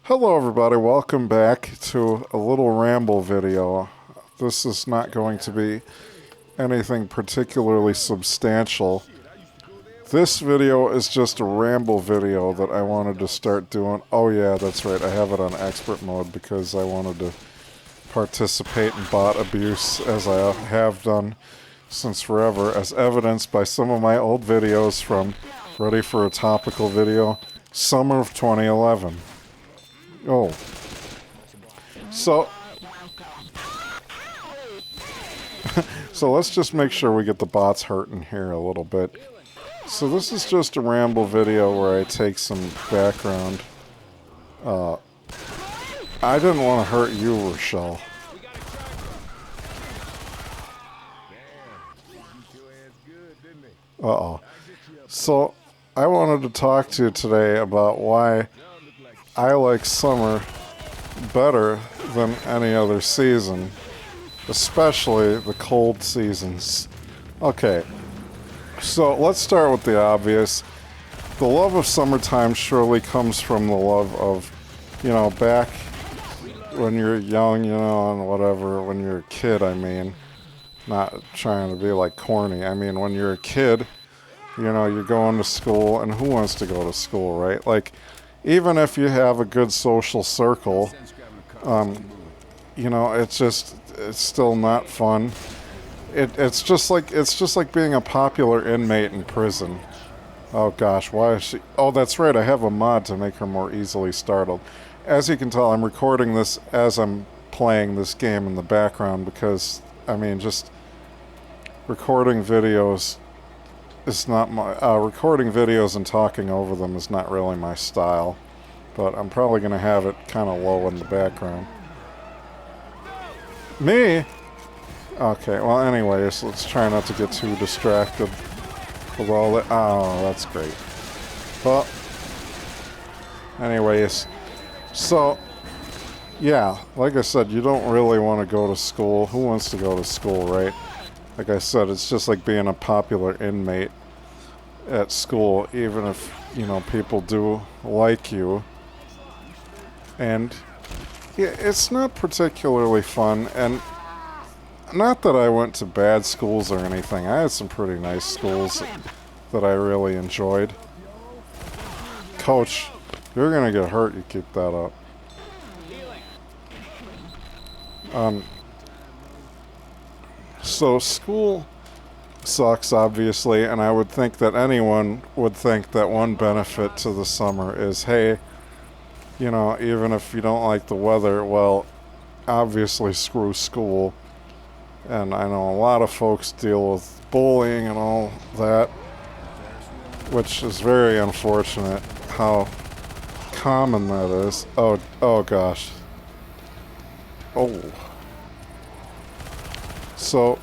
Hello everybody, welcome back to a little ramble video. This is not going to be anything particularly substantial. This video is just a ramble video that I wanted to start doing. Oh yeah, that's right, I have it on expert mode because I wanted to participate in bot abuse as I have done since forever, as evidenced by some of my old videos from, ready for a topical video, summer of 2011. Oh. So let's just make sure we get the bots hurting here a little bit. So this is just a ramble video where I take some background. I didn't want to hurt you, Rochelle. Uh-oh. So I wanted to talk to you today about why I like summer better than any other season, especially the cold seasons. Okay, so let's start with the obvious. The love of summertime surely comes from the love of, back when you're young, and whatever, when you're a kid, I mean. Not trying to be like corny. I mean, when you're a kid, you're going to school, and who wants to go to school, right? Like, even if you have a good social circle, it's still not fun. It's just like being a popular inmate in prison. Oh gosh, why is she? Oh, that's right, I have a mod to make her more easily startled. As you can tell, I'm recording this as I'm playing this game in the background because, just recording videos is not my... recording videos and talking over them is not really my style. But I'm probably going to have it kind of low in the background. Me? Okay, well anyways, let's try not to get too distracted with all that. Oh, that's great. Well, anyways, so, yeah, like I said, you don't really want to go to school. Who wants to go to school, right? Like I said, it's just like being a popular inmate at school, even if, people do like you. And yeah, it's not particularly fun, and not that I went to bad schools or anything. I had some pretty nice schools that I really enjoyed. Coach, you're gonna get hurt, you keep that up. So school sucks, obviously, and I would think that anyone would think that one benefit to the summer is, hey, even if you don't like the weather, well, obviously screw school. And I know a lot of folks deal with bullying and all that, which is very unfortunate how common that is. Oh gosh. Oh. So,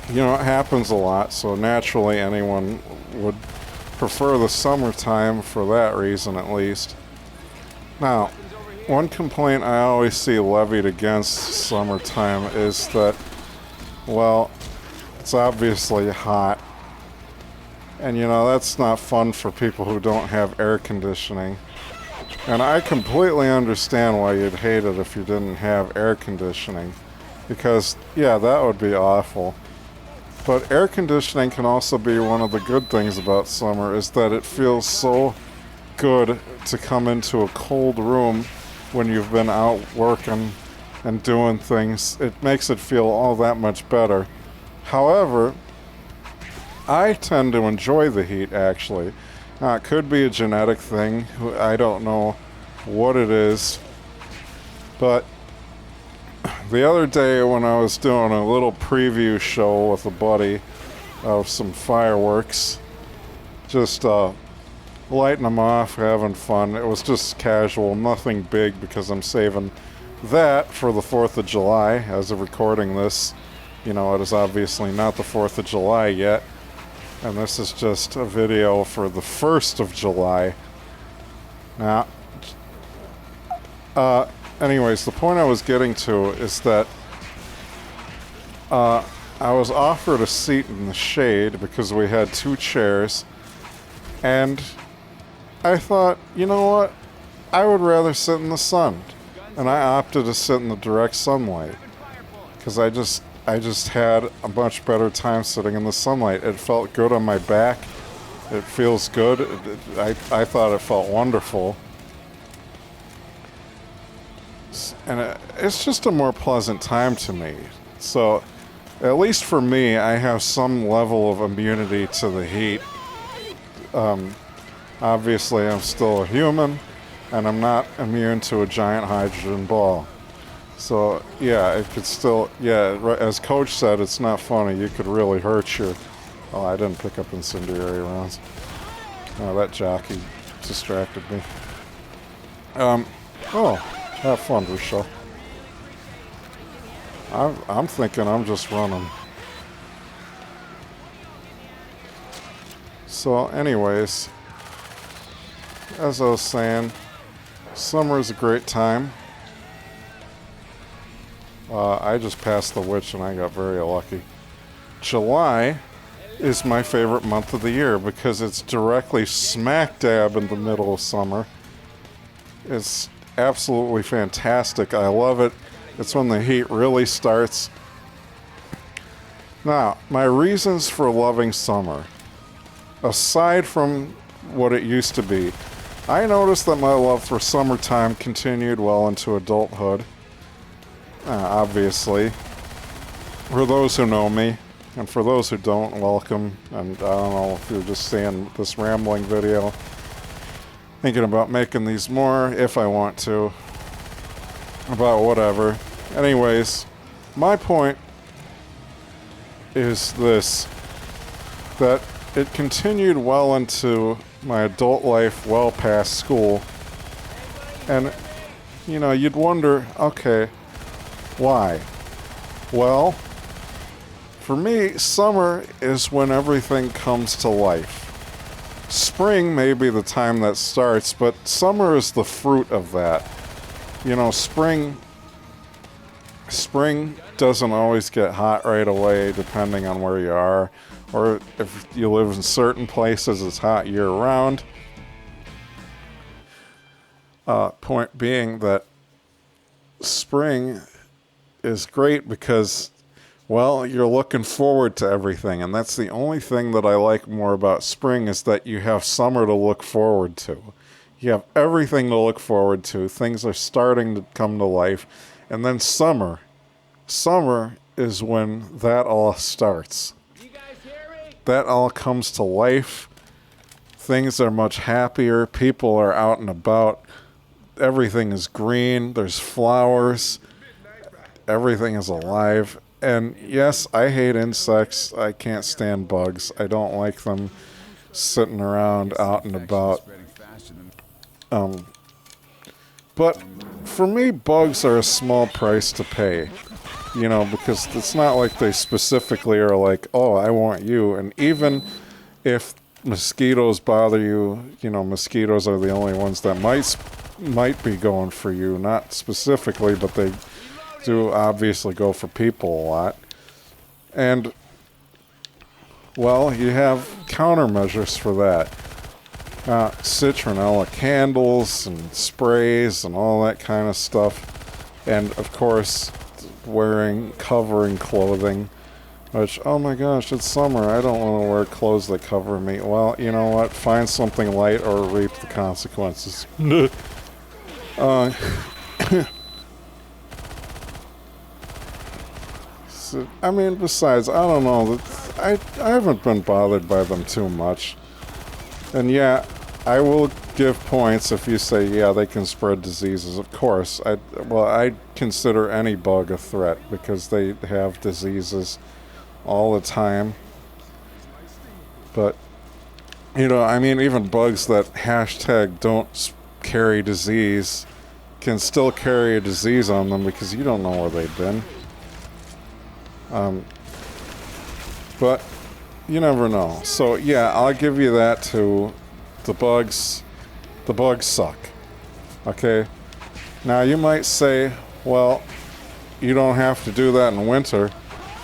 it happens a lot, so naturally anyone would prefer the summertime for that reason, at least. Now, one complaint I always see levied against summertime is that, well, it's obviously hot. And, that's not fun for people who don't have air conditioning. And I completely understand why you'd hate it if you didn't have air conditioning. Because, yeah, that would be awful. But air conditioning can also be one of the good things about summer, is that it feels so good to come into a cold room when you've been out working and doing things. It makes it feel all that much better. However, I tend to enjoy the heat, actually. Now, it could be a genetic thing. I don't know what it is. But the other day when I was doing a little preview show with a buddy of some fireworks, just lighting them off, having fun. It was just casual, nothing big, because I'm saving that for the 4th of July. As of recording this, it is obviously not the 4th of July yet. And this is just a video for the 1st of July. Now, anyways, the point I was getting to is that I was offered a seat in the shade because we had 2 chairs. And I thought, you know what? I would rather sit in the sun. And I opted to sit in the direct sunlight. Because I just had a much better time sitting in the sunlight. It felt good on my back. It feels good. I thought it felt wonderful. And it's just a more pleasant time to me. So, at least for me, I have some level of immunity to the heat. Obviously, I'm still a human, and I'm not immune to a giant hydrogen ball. So, yeah, it could still, yeah, as Coach said, it's not funny. You could really hurt your... Oh, I didn't pick up incendiary rounds. Oh, that jockey distracted me. Oh, have fun, Rochelle. I'm thinking I'm just running. So, anyways, as I was saying, summer is a great time. I just passed the witch and I got very lucky. July is my favorite month of the year because it's directly smack dab in the middle of summer. It's absolutely fantastic. I love it. It's when the heat really starts. Now, my reasons for loving summer, aside from what it used to be, I noticed that my love for summertime continued well into adulthood. Obviously. For those who know me, and for those who don't, welcome. And I don't know if you're just seeing this rambling video. Thinking about making these more, if I want to. About whatever. Anyways, my point is this. That it continued well into my adult life, well past school. And, you know, you'd wonder, okay, why? Well, for me, summer is when everything comes to life. Spring may be the time that starts, but summer is the fruit of that. You know, spring doesn't always get hot right away, depending on where you are. Or if you live in certain places, it's hot year-round. Point being that spring is great because, well, you're looking forward to everything. And that's the only thing that I like more about spring is that you have summer to look forward to. You have everything to look forward to. Things are starting to come to life. And then summer. Summer is when that all starts. That all comes to life. Things are much happier. People are out and about. Everything is green. There's flowers. Everything is alive. And yes, I hate insects. I can't stand bugs. I don't like them sitting around out and about. But for me, bugs are a small price to pay. You know, because it's not like they specifically are like, oh, I want you. And even if mosquitoes bother you, you know, mosquitoes are the only ones that might be going for you. Not specifically, but they do obviously go for people a lot. And, well, you have countermeasures for that. Citronella candles and sprays and all that kind of stuff. And, of course, covering clothing, which, oh my gosh, it's summer, I don't want to wear clothes that cover me. Well, you know what, find something light or reap the consequences. So, I mean, besides, I don't know, I haven't been bothered by them too much. And yeah, I will give points if you say, yeah, they can spread diseases. Of course. I consider any bug a threat because they have diseases all the time. But, you know, I mean, even bugs that hashtag don't carry disease can still carry a disease on them because you don't know where they've been. But you never know. So, yeah, I'll give you that too. The bugs suck. Okay? Now, you might say, well, you don't have to do that in winter.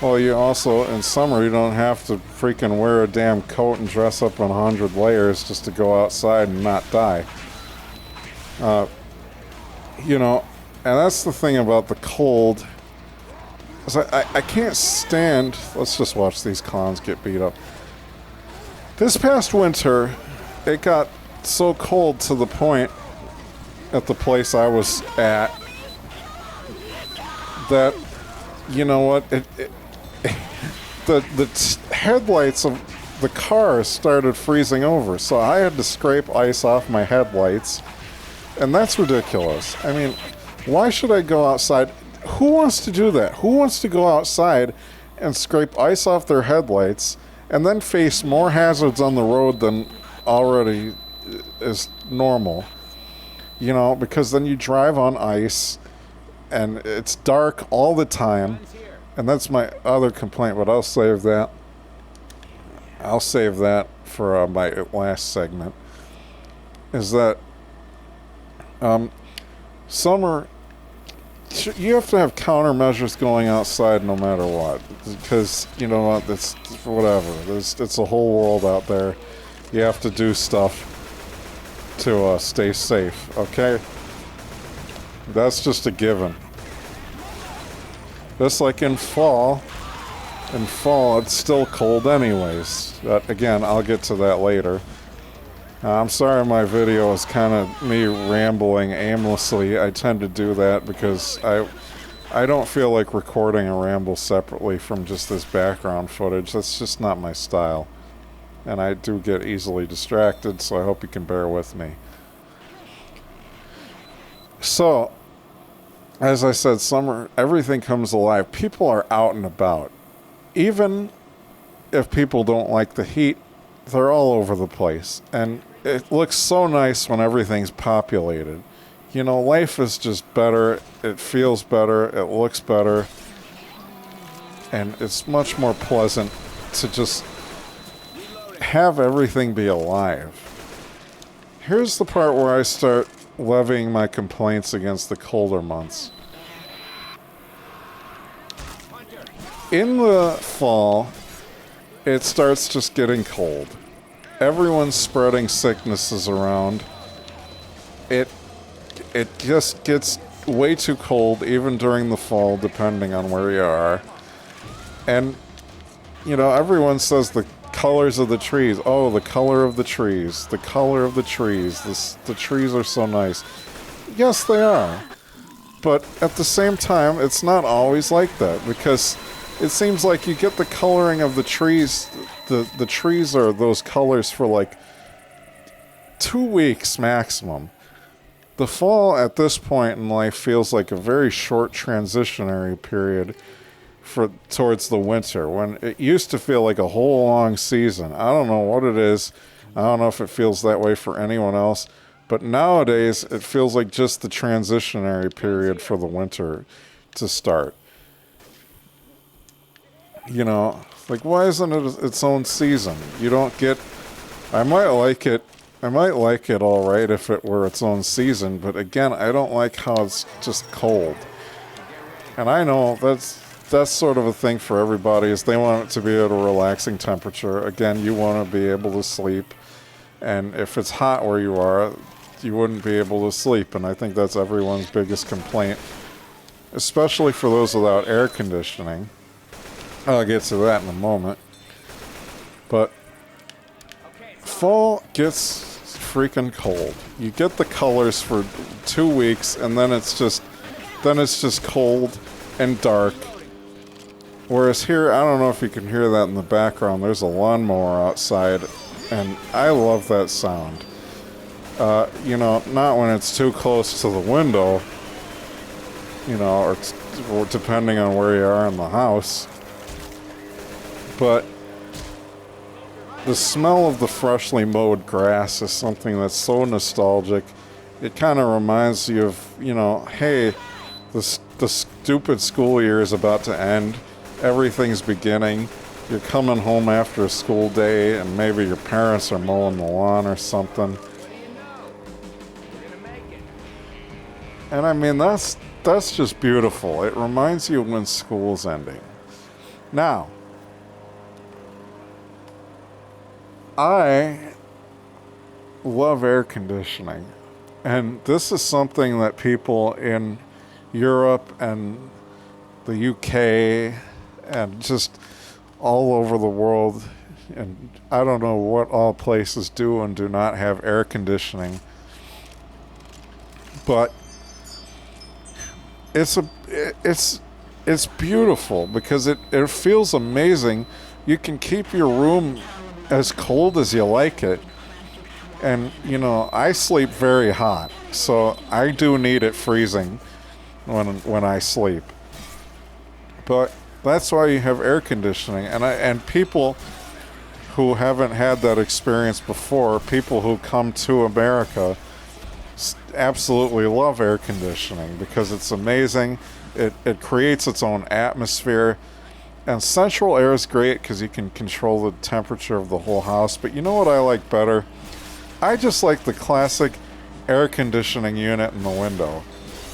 Well, you also, in summer, you don't have to freaking wear a damn coat and dress up in 100 layers just to go outside and not die. you know, and that's the thing about the cold. Is I can't stand. Let's just watch these clowns get beat up. This past winter, it got so cold to the point at the place I was at that, you know what, the headlights of the car started freezing over, so I had to scrape ice off my headlights, and that's ridiculous. I mean, why should I go outside? Who wants to do that? Who wants to go outside and scrape ice off their headlights and then face more hazards on the road than already is normal? You know, because then you drive on ice and it's dark all the time. And that's my other complaint, but I'll save that. I'll save that for my last segment. Is that summer, you have to have countermeasures going outside no matter what. Because, you know what, it's whatever. It's a whole world out there. You have to do stuff to stay safe, okay? That's just a given. Just like in fall, it's still cold anyways. But again, I'll get to that later. I'm sorry my video is kind of me rambling aimlessly. I tend to do that because I don't feel like recording a ramble separately from just this background footage. That's just not my style. And I do get easily distracted, so I hope you can bear with me. So, as I said, summer, everything comes alive. People are out and about. Even if people don't like the heat, they're all over the place. And it looks so nice when everything's populated. You know, life is just better. It feels better. It looks better. And it's much more pleasant to just have everything be alive. Here's the part where I start levying my complaints against the colder months. In the fall, it starts just getting cold. Everyone's spreading sicknesses around. It just gets way too cold even during the fall, depending on where you are. And, you know, everyone says the colors of the trees. Oh, the color of the trees. The color of the trees. The trees are so nice. Yes, they are. But at the same time, it's not always like that, because it seems like you get the coloring of the trees. The trees are those colors for like 2 weeks maximum. The fall at this point in life feels like a very short transitionary period towards the winter, when it used to feel like a whole long season. I don't know what it is. I don't know if it feels that way for anyone else. But nowadays, it feels like just the transitionary period for the winter to start. You know, like, why isn't it its own season? You don't get... I might like it all right if it were its own season, but again, I don't like how it's just cold. And I know that's sort of a thing for everybody, is they want it to be at a relaxing temperature. Again, you want to be able to sleep. And if it's hot where you are, you wouldn't be able to sleep. And I think that's everyone's biggest complaint, especially for those without air conditioning. I'll get to that in a moment. But fall gets freaking cold. You get the colors for 2 weeks, and then it's just cold and dark. Whereas here, I don't know if you can hear that in the background, there's a lawnmower outside, and I love that sound. You know, not when it's too close to the window, you know, or depending on where you are in the house. But the smell of the freshly mowed grass is something that's so nostalgic. It kind of reminds you of, you know, hey, the stupid school year is about to end. Everything's beginning. You're coming home after a school day, and maybe your parents are mowing the lawn or something. And I mean, that's just beautiful. It reminds you when school's ending. Now, I love air conditioning. And this is something that people in Europe and the UK and just all over the world, and I don't know what all places do and do not have air conditioning, but it's beautiful because it feels amazing. You can keep your room as cold as you like it. And, you know, I sleep very hot, so I do need it freezing when I sleep. But that's why you have air conditioning. And people who haven't had that experience before, people who come to America, absolutely love air conditioning because it's amazing. It creates its own atmosphere. And central air is great because you can control the temperature of the whole house. But you know what I like better? I just like the classic air conditioning unit in the window.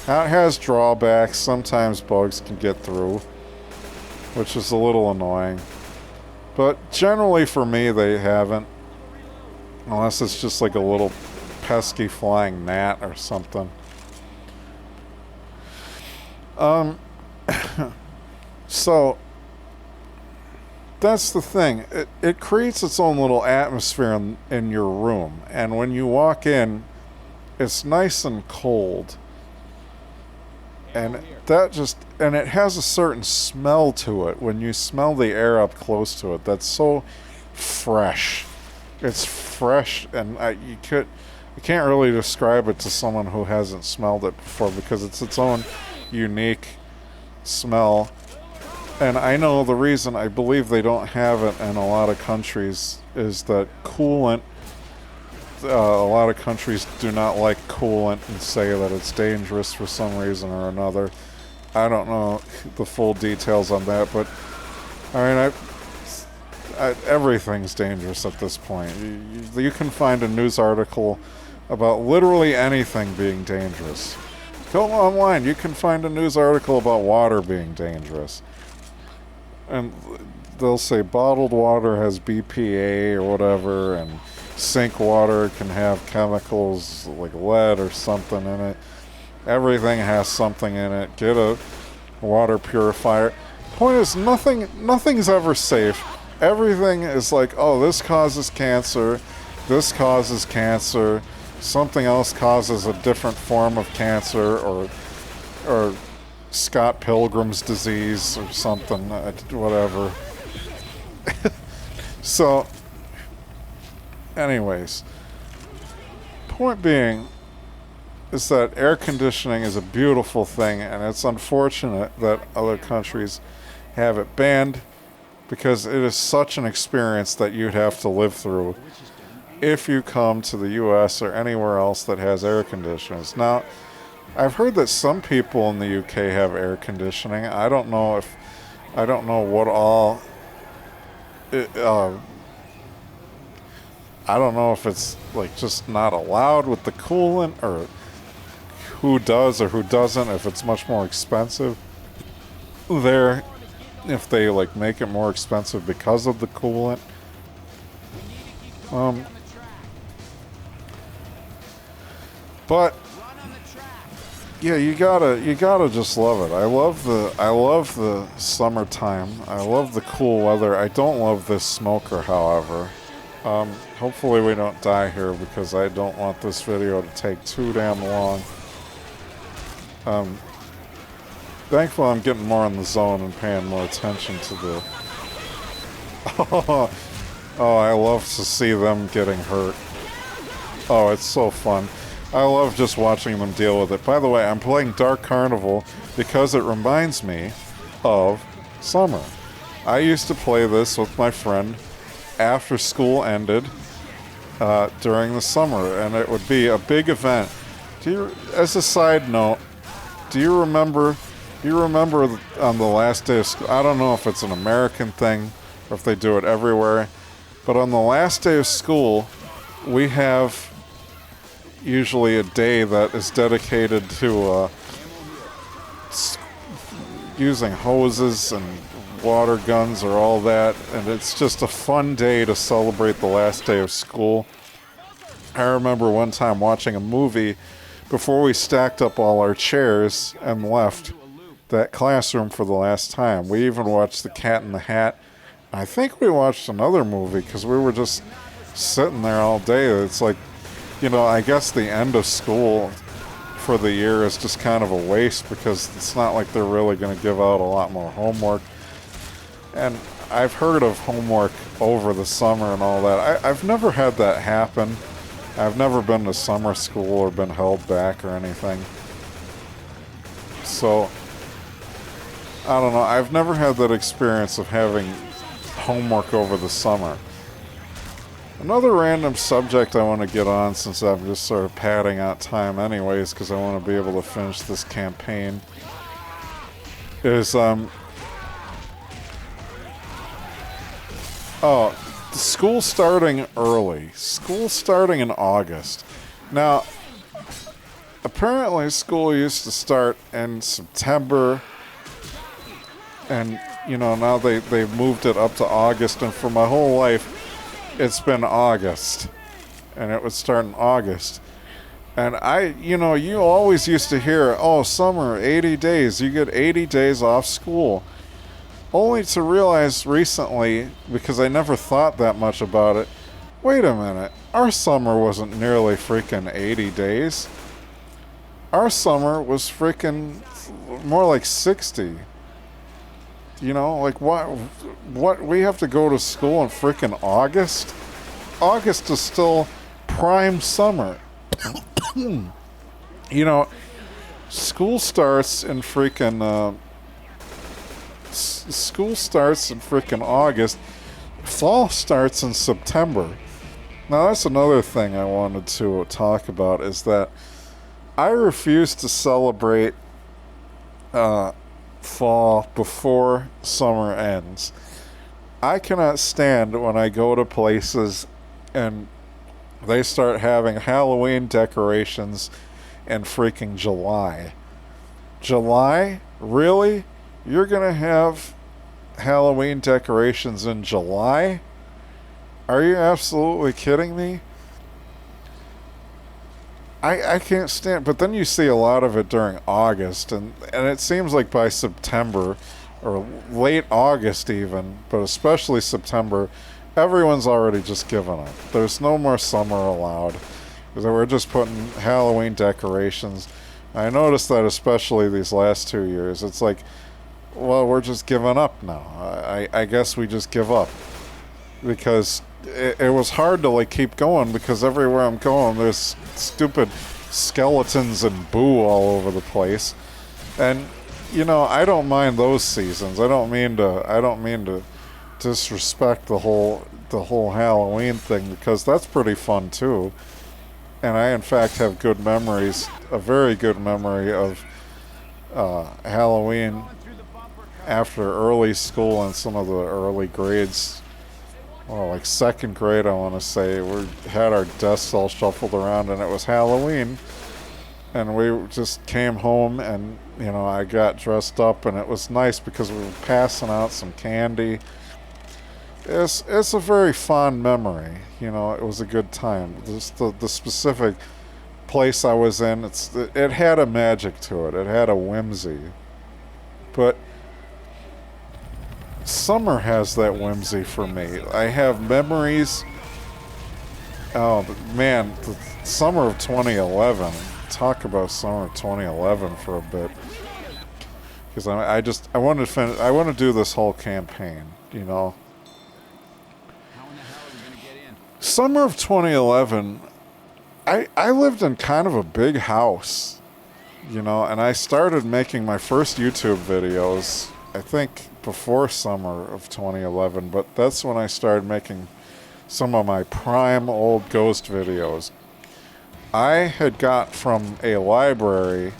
Now it has drawbacks. Sometimes bugs can get through, which is a little annoying. But generally for me, they haven't. Unless it's just like a little pesky flying gnat or something. So that's the thing. It creates its own little atmosphere in your room. And when you walk in, it's nice and cold. And it has a certain smell to it when you smell the air up close to it. That's so fresh. It's fresh, and you can't really describe it to someone who hasn't smelled it before because it's its own unique smell. And I know the reason I believe they don't have it in a lot of countries is that coolant, a lot of countries do not like coolant and say that it's dangerous for some reason or another. I don't know the full details on that, but I mean, everything's dangerous at this point. You can find a news article about literally anything being dangerous. Go online, you can find a news article about water being dangerous. And they'll say bottled water has BPA or whatever, and sink water can have chemicals like lead or something in it. Everything has something in it. Get a water purifier. Point is, nothing's ever safe. Everything is like, oh, this causes cancer, this causes cancer, something else causes a different form of cancer, or Scott Pilgrim's disease or something, whatever. So, anyways, point being is that air conditioning is a beautiful thing, and it's unfortunate that other countries have it banned because it is such an experience that you'd have to live through if you come to the US or anywhere else that has air conditioners. Now, I've heard that some people in the UK have air conditioning. I don't know what all. I don't know if it's like just not allowed with the coolant, or who does or who doesn't. If it's much more expensive there, if they like make it more expensive because of the coolant. But yeah, you gotta just love it. I love the summertime. I love the cool weather. I don't love this smoker, however. Hopefully we don't die here because I don't want this video to take too damn long. Thankfully I'm getting more in the zone and paying more attention to the... Oh, I love to see them getting hurt. Oh, it's so fun. I love just watching them deal with it. By the way, I'm playing Dark Carnival because it reminds me of summer. I used to play this with my friend after school ended during the summer, and it would be a big event. As a side note, do you remember on the last day of school, I don't know if it's an American thing or if they do it everywhere, but on the last day of school, we have usually a day that is dedicated to using hoses and water guns or all that, and it's just a fun day to celebrate the last day of school. I remember one time watching a movie before we stacked up all our chairs and left that classroom for the last time. We even watched The Cat in the Hat. I think we watched another movie because we were just sitting there all day. It's like, you know, I guess the end of school for the year is just kind of a waste because it's not like they're really going to give out a lot more homework. And I've heard of homework over the summer and all that. I've never had that happen. I've never been to summer school or been held back or anything. So, I don't know. I've never had that experience of having homework over the summer. Another random subject I want to get on, since I'm just sort of padding out time anyways, because I want to be able to finish this campaign, is, school starting early. School starting in August. Now, apparently school used to start in September, and, you know, now they've moved it up to August, and for my whole life, it's been August, and it would start in August. And you know, you always used to hear, oh, summer, 80 days, you get 80 days off school. Only to realize recently, because I never thought that much about it, wait a minute, our summer wasn't nearly freaking 80 days. Our summer was freaking more like 60. You know, like what we have to go to school in freaking August? August is still prime summer. You know, school starts in freaking August. Fall starts in September. Now that's another thing I wanted to talk about, is that I refuse to celebrate fall before summer ends. I cannot stand when I go to places and they start having Halloween decorations in freaking July. July? Really? You're gonna have Halloween decorations in July? Are you absolutely kidding me? I can't stand, but then you see a lot of it during August, and it seems like by September, or late August even, but especially September, everyone's already just given up. There's no more summer allowed, because we're just putting Halloween decorations. I noticed that especially these last 2 years. It's like, well, we're just giving up now. I guess we just give up, because it was hard to like keep going, because everywhere I'm going there's stupid skeletons and boo all over the place. And you know, I don't mind those seasons. I don't mean to disrespect the whole Halloween thing, because that's pretty fun too. And I in fact have good memories, a very good memory of Halloween after early school and some of the early grades. Well, like second grade, I want to say, we had our desks all shuffled around, and it was Halloween, and we just came home, and you know, I got dressed up, and it was nice because we were passing out some candy. It's a very fond memory. You know, it was a good time. Just the specific place I was in, it had a magic to it. It had a whimsy, but summer has that whimsy for me. I have memories. Oh man, the summer of 2011. Talk about summer of 2011 for a bit, because I want to finish. I want to do this whole campaign. You know, summer of 2011. I lived in kind of a big house, you know, and I started making my first YouTube videos, I think, before summer of 2011, but that's when I started making some of my prime old ghost videos. I had got from a library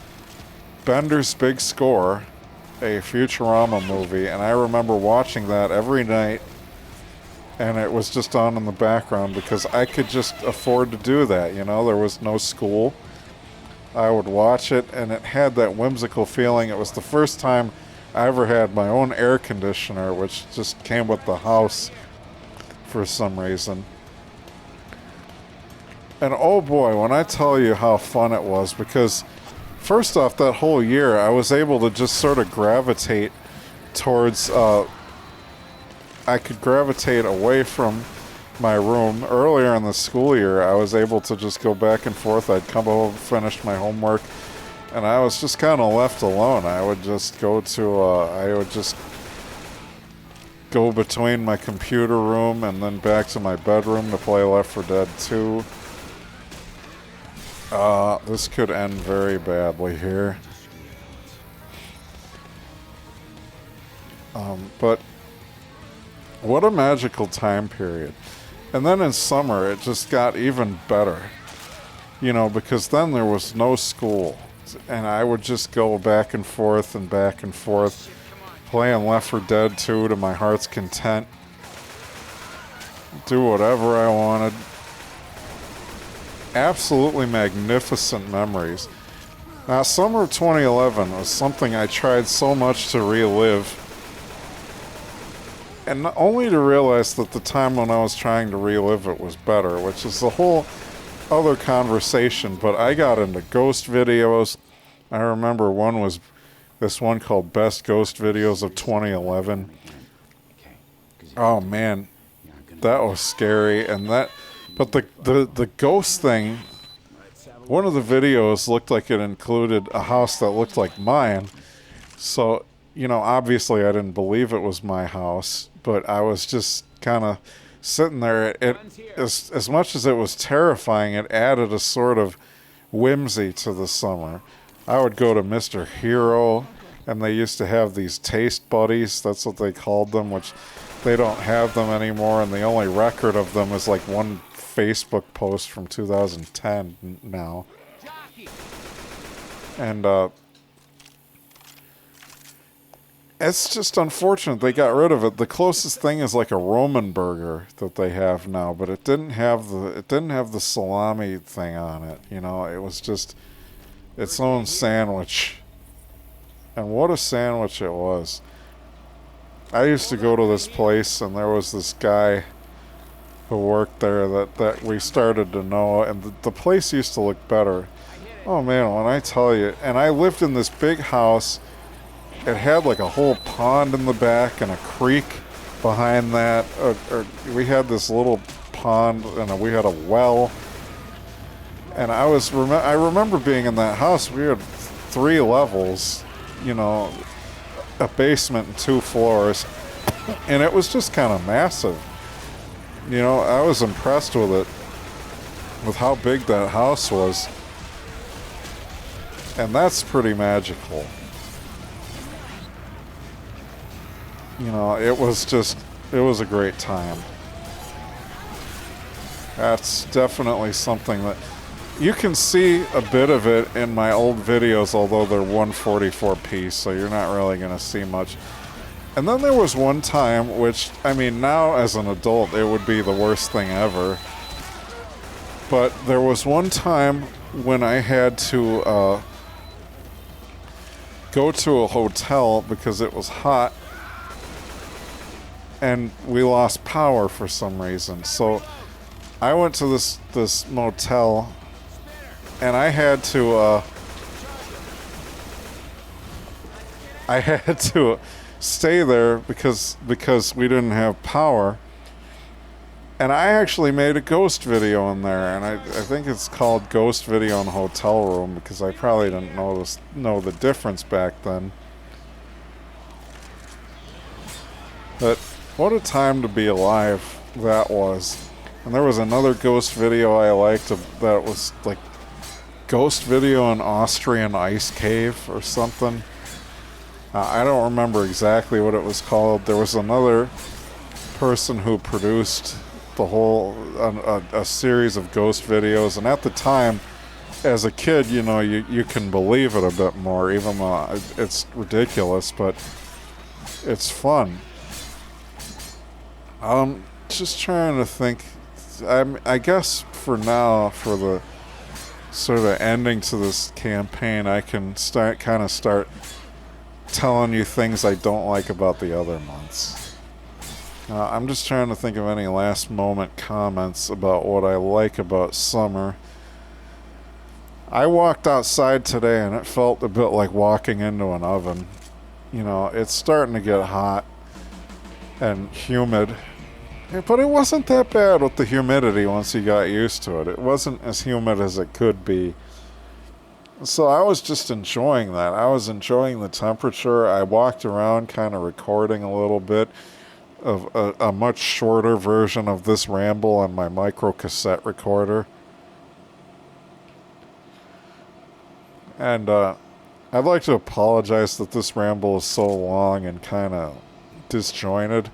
Bender's Big Score, a Futurama movie, and I remember watching that every night, and it was just on in the background because I could just afford to do that, you know, there was no school. I would watch it, and it had that whimsical feeling. It was the first time I ever had my own air conditioner, which just came with the house for some reason. And oh boy, when I tell you how fun it was, because first off, that whole year, I was able to just sort of gravitate towards, I could gravitate away from my room. Earlier in the school year, I was able to just go back and forth. I'd come home, finish my homework, and I was just kind of left alone. I would just go to, I would just go between my computer room and then back to my bedroom to play Left 4 Dead 2. This could end very badly here. But what a magical time period. And then in summer, it just got even better. You know, because then there was no school. And I would just go back and forth, playing Left 4 Dead 2 to my heart's content. Do whatever I wanted. Absolutely magnificent memories. Now, summer of 2011 was something I tried so much to relive. And only to realize that the time when I was trying to relive it was better, which is a whole other conversation. But I got into ghost videos. I remember this one called Best Ghost Videos of 2011. Oh man, that was scary. But the ghost thing, one of the videos looked like it included a house that looked like mine. So, you know, obviously I didn't believe it was my house, but I was just kind of sitting there. As much as it was terrifying, it added a sort of whimsy to the summer. I would go to Mr. Hero, and they used to have these taste buddies. That's what they called them, which they don't have them anymore, and the only record of them is like one Facebook post from 2010 now. And it's just unfortunate they got rid of it. The closest thing is like a Roman burger that they have now, but it didn't have the salami thing on it. You know, it was just its own sandwich. And what a sandwich it was. I used to go to this place, and there was this guy who worked there that we started to know, and the place used to look better. Oh man, when I tell you, and I lived in this big house. It had like a whole pond in the back and a creek behind that. We had this little pond, and we had a well. And I remember being in that house. We had 3 levels, you know, a basement and 2 floors, and it was just kind of massive. You know, I was impressed with it, with how big that house was. And that's pretty magical. You know, it was a great time. That's definitely something that you can see a bit of it in my old videos, although they're 144p, so you're not really going to see much. And then there was one time, which, I mean, now as an adult, it would be the worst thing ever. But there was one time when I had to go to a hotel because it was hot, and we lost power for some reason. So I went to this motel, and I had to stay there because we didn't have power. And I actually made a ghost video in there, and I think it's called Ghost Video in Hotel Room, because I probably didn't know the difference back then. But what a time to be alive that was. And there was another ghost video I liked that was like Ghost Video in Austrian Ice Cave or something. I don't remember exactly what it was called. There was another person who produced the whole a series of ghost videos, and at the time, as a kid, you know, you can believe it a bit more, even though it's ridiculous, but it's fun. Just trying to think. I guess for now, for the sort of ending to this campaign, I can start telling you things I don't like about the other months. I'm just trying to think of any last moment comments about what I like about summer. I walked outside today and it felt a bit like walking into an oven. You know, it's starting to get hot and humid. But it wasn't that bad with the humidity once you got used to it. It wasn't as humid as it could be. So I was just enjoying that. I was enjoying the temperature. I walked around kind of recording a little bit of a much shorter version of this ramble on my micro cassette recorder. And I'd like to apologize that this ramble is so long and kind of disjointed.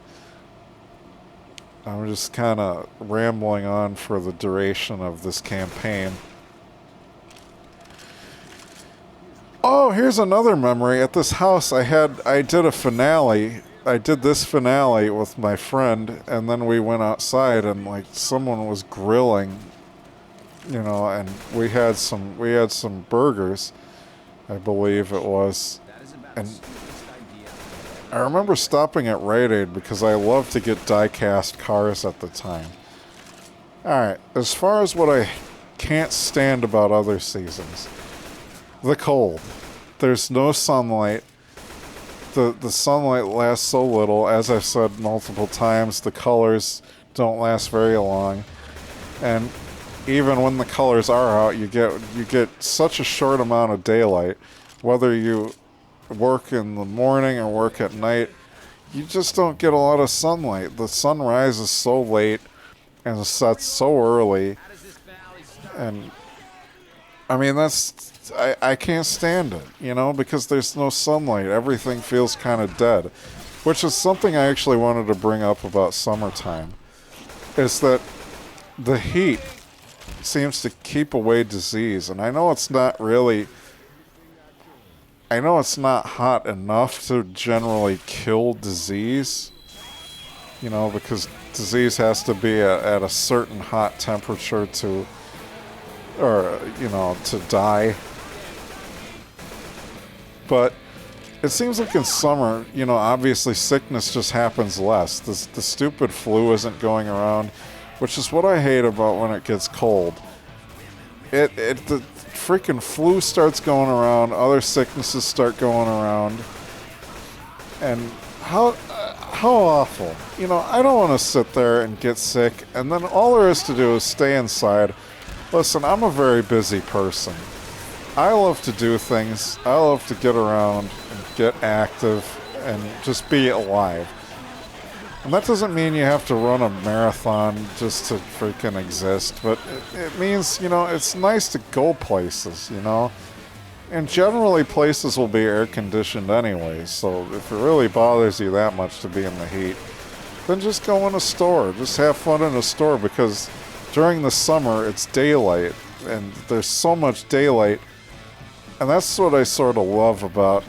I'm just kind of rambling on for the duration of this campaign. Oh, here's another memory. At this house, I did a finale. I did this finale with my friend, and then we went outside, and like someone was grilling, you know, and we had some burgers, I believe it was, and I remember stopping at Rite Aid because I loved to get die-cast cars at the time. Alright, as far as what I can't stand about other seasons, the cold. There's no sunlight. The sunlight lasts so little. As I've said multiple times, the colors don't last very long. And even when the colors are out, you get such a short amount of daylight. Whether you work in the morning or work at night, you just don't get a lot of sunlight. The sun rises so late and sets so early. And I mean, I can't stand it, you know, because there's no sunlight. Everything feels kind of dead, which is something I actually wanted to bring up about summertime, is that the heat seems to keep away disease. And I know it's not hot enough to generally kill disease, you know, because disease has to be at a certain hot temperature to die. But it seems like in summer, you know, obviously sickness just happens less. The stupid flu isn't going around, which is what I hate about when it gets cold. The freaking flu starts going around, other sicknesses start going around, and how awful. You know, I don't want to sit there and get sick, and then all there is to do is stay inside. Listen, I'm a very busy person. I love to do things. I love to get around and get active and just be alive. And that doesn't mean you have to run a marathon just to freaking exist, but it means, you know, it's nice to go places, you know? And generally places will be air-conditioned anyway, so if it really bothers you that much to be in the heat, then just go in a store. Just have fun in a store, because during the summer, it's daylight, and there's so much daylight. And that's what I sort of love about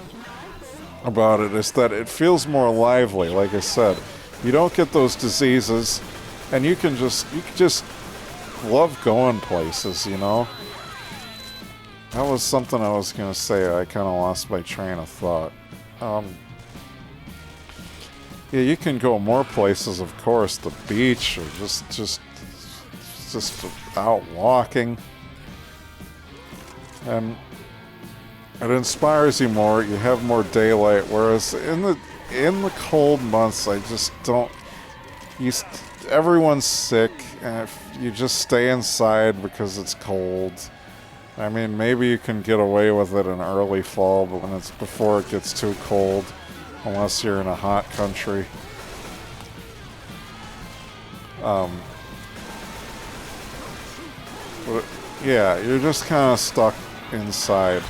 it, is that it feels more lively, like I said. You don't get those diseases, and you can just love going places, you know? That was something I was going to say. I kind of lost my train of thought. Yeah, you can go more places, of course. The beach, or just out walking. And it inspires you more. You have more daylight. Whereas in the cold months, I just don't. Everyone's sick, and if you just stay inside because it's cold. I mean, maybe you can get away with it in early fall, but when it's before it gets too cold, unless you're in a hot country. But yeah, you're just kind of stuck inside.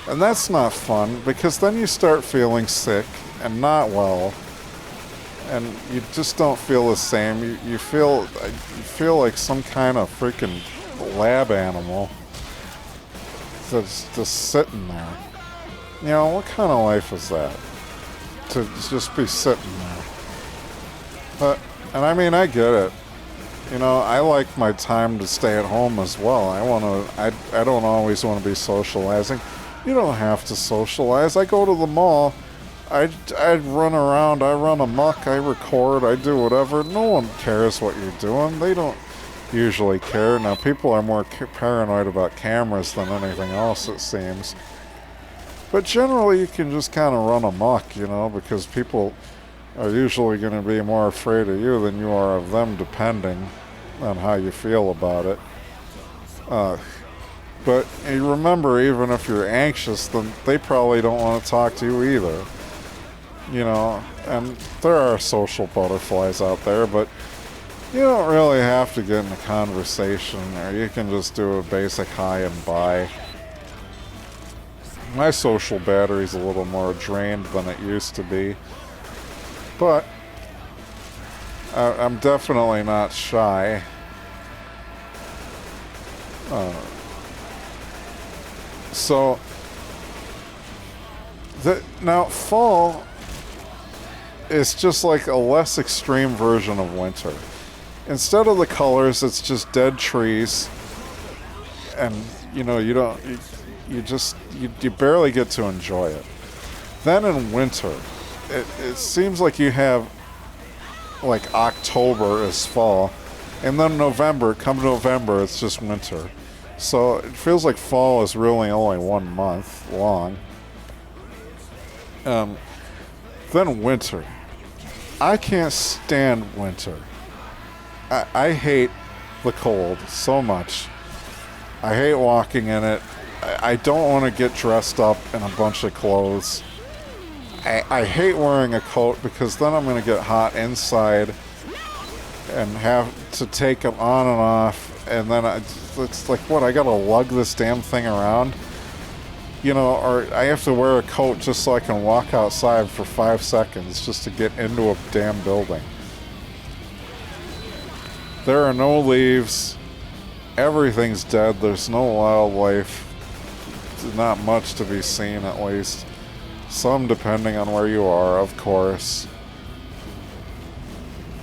And that's not fun, because then you start feeling sick and not well, and you just don't feel the same. You feel like some kind of freaking lab animal that's just sitting there. You know, what kind of life is that? To just be sitting there. And I mean, I get it. You know, I like my time to stay at home as well. I don't always want to be socializing. You don't have to socialize. I go to the mall. I'd run around, I run amok, I record, I do whatever. No one cares what you're doing. They don't usually care. Now, people are more paranoid about cameras than anything else, it seems. But generally, you can just kind of run amok, you know, because people are usually going to be more afraid of you than you are of them, depending on how you feel about it. But you remember, even if you're anxious, then they probably don't want to talk to you either. You know, and there are social butterflies out there, but you don't really have to get in a conversation, or you can just do a basic hi and bye. My social battery's a little more drained than it used to be, but I'm definitely not shy. So, now fall is just like a less extreme version of winter. Instead of the colors, it's just dead trees, and you know, you barely get to enjoy it. Then in winter, it seems like you have like October is fall, and then come November, it's just winter. So it feels like fall is really only 1 month long. Then winter. I can't stand winter. I hate the cold so much. I hate walking in it. I don't want to get dressed up in a bunch of clothes. I hate wearing a coat because then I'm going to get hot inside and have to take them on and off. And then it's like, what, I got to lug this damn thing around? You know, or I have to wear a coat just so I can walk outside for 5 seconds just to get into a damn building. There are no leaves. Everything's dead. There's no wildlife. Not much to be seen, at least. Some depending on where you are, of course.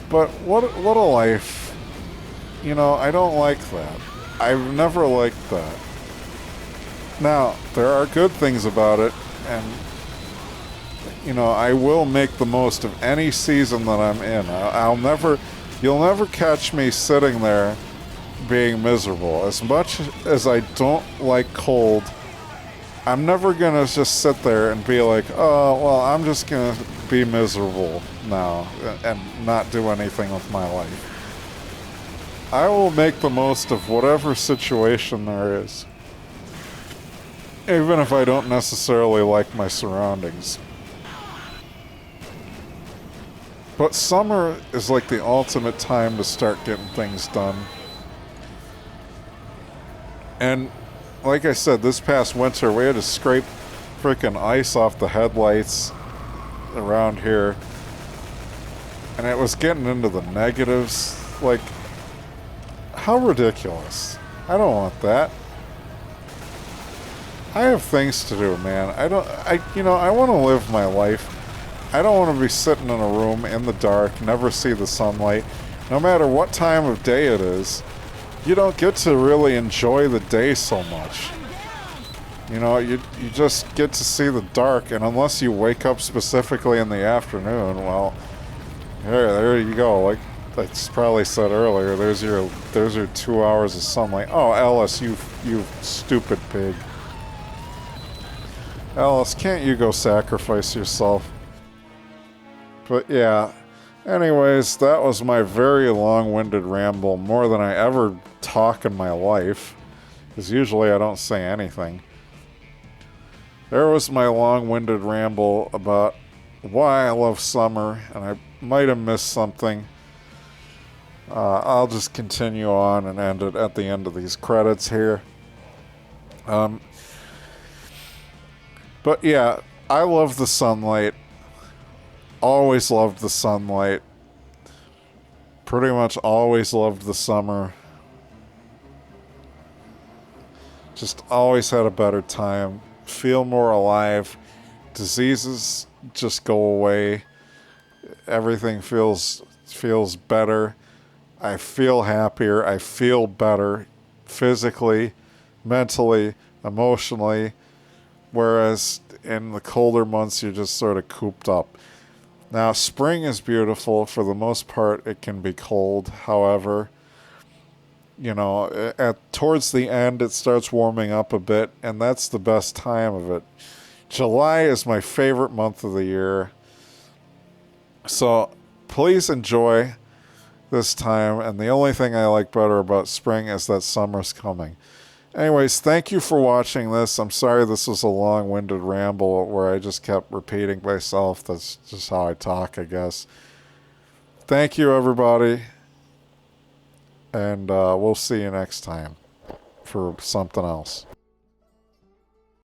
But what a life. You know, I don't like that. I've never liked that. Now, there are good things about it, and you know, I will make the most of any season that I'm in. You'll never catch me sitting there being miserable. As much as I don't like cold, I'm never gonna just sit there and be like, oh, well, I'm just gonna be miserable now and not do anything with my life. I will make the most of whatever situation there is, even if I don't necessarily like my surroundings. But summer is like the ultimate time to start getting things done. And like I said, this past winter we had to scrape freaking ice off the headlights around here. And it was getting into the negatives. Like, how ridiculous. I don't want that. I have things to do, man. I want to live my life. I don't want to be sitting in a room in the dark, never see the sunlight. No matter what time of day it is, you don't get to really enjoy the day so much. You know, you just get to see the dark, and unless you wake up specifically in the afternoon, well, there you go. Like I probably said earlier, there's your 2 hours of sunlight. Oh, Ellis, you stupid pig. Alice, can't you go sacrifice yourself? But yeah, anyways, that was my very long-winded ramble, more than I ever talk in my life, because usually I don't say anything. There was my long-winded ramble about why I love summer, and I might have missed something. I'll just continue on and end it at the end of these credits here. But yeah, I love the sunlight. Always loved the sunlight. Pretty much always loved the summer. Just always had a better time. Feel more alive. Diseases just go away. Everything feels better. I feel happier. I feel better physically, mentally, emotionally. Whereas in the colder months, you're just sort of cooped up. Now, spring is beautiful. For the most part, it can be cold. However, towards the end, it starts warming up a bit, and that's the best time of it. July is my favorite month of the year. So please enjoy this time. And the only thing I like better about spring is that summer's coming. Anyways, thank you for watching this. I'm sorry this was a long-winded ramble where I just kept repeating myself. That's just how I talk, I guess. Thank you, everybody. And we'll see you next time for something else.